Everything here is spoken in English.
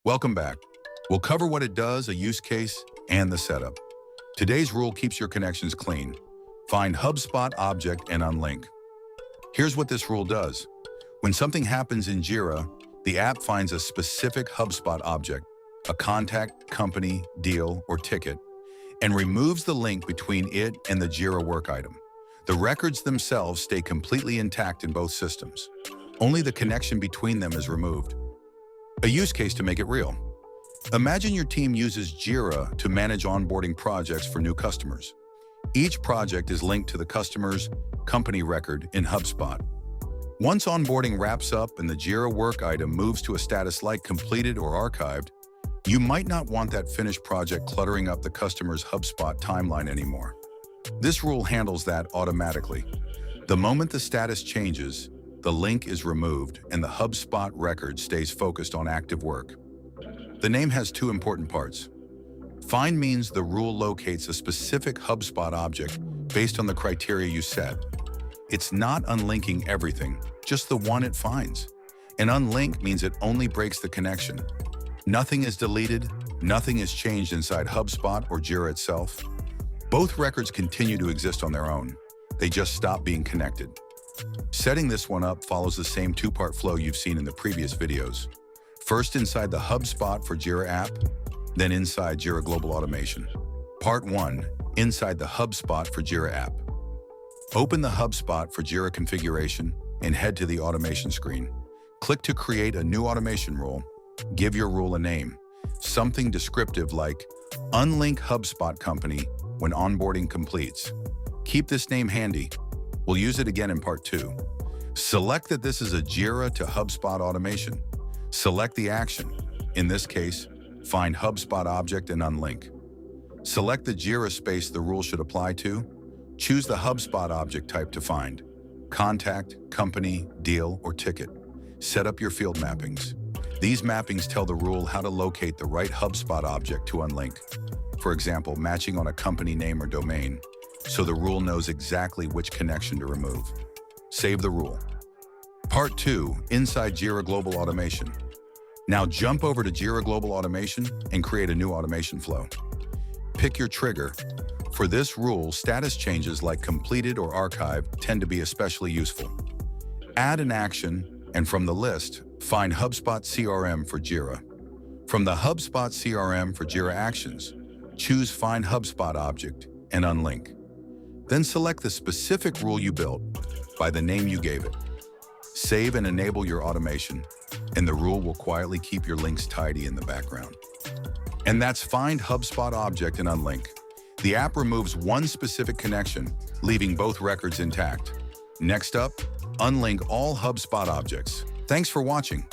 Welcome back. We'll cover what it does, a use case, and the setup. Today's rule keeps your connections clean. Find HubSpot Object and Unlink. Here's what this rule does. When something happens in Jira, the app finds a specific HubSpot object, a contact, company, deal, or ticket, and removes the link between it and the Jira work item. The records themselves stay completely intact in both systems. Only the connection between them is removed. A use case to make it real. Imagine your team uses Jira to manage onboarding projects for new customers. Each project is linked to the customer's company record in HubSpot. Once onboarding wraps up and the Jira work item moves to a status like completed or archived, you might not want that finished project cluttering up the customer's HubSpot timeline anymore. This rule handles that automatically. The moment the status changes, the link is removed and the HubSpot record stays focused on active work. The name has two important parts. Find means the rule locates a specific HubSpot object based on the criteria you set. It's not unlinking everything, just the one it finds. And unlink means it only breaks the connection. Nothing is deleted, nothing is changed inside HubSpot or Jira itself. Both records continue to exist on their own. They just stop being connected. Setting this one up follows the same two-part flow you've seen in the previous videos. First inside the HubSpot for Jira app, then inside Jira Global Automation. Part 1, inside the HubSpot for Jira app. Open the HubSpot for Jira configuration and head to the automation screen. Click to create a new automation rule. Give your rule a name, something descriptive like Unlink HubSpot Company when onboarding completes. Keep this name handy. We'll use it again in part 2. Select that this is a Jira to HubSpot automation. Select the action. In this case, find HubSpot Object and Unlink. Select the Jira space the rule should apply to. Choose the HubSpot object type to find. Contact, company, deal, or ticket. Set up your field mappings. These mappings tell the rule how to locate the right HubSpot object to unlink. For example, matching on a company name or domain, so the rule knows exactly which connection to remove. Save the rule. Part 2, inside Jira Global Automation. Now jump over to Jira Global Automation and create a new automation flow. Pick your trigger. For this rule, status changes like completed or archived tend to be especially useful. Add an action, and from the list, find HubSpot CRM for Jira. From the HubSpot CRM for Jira Actions, choose Find HubSpot Object and Unlink. Then select the specific rule you built by the name you gave it. Save and enable your automation, and the rule will quietly keep your links tidy in the background. And that's Find HubSpot Object and Unlink. The app removes one specific connection, leaving both records intact. Next up, unlink all HubSpot objects. Thanks for watching.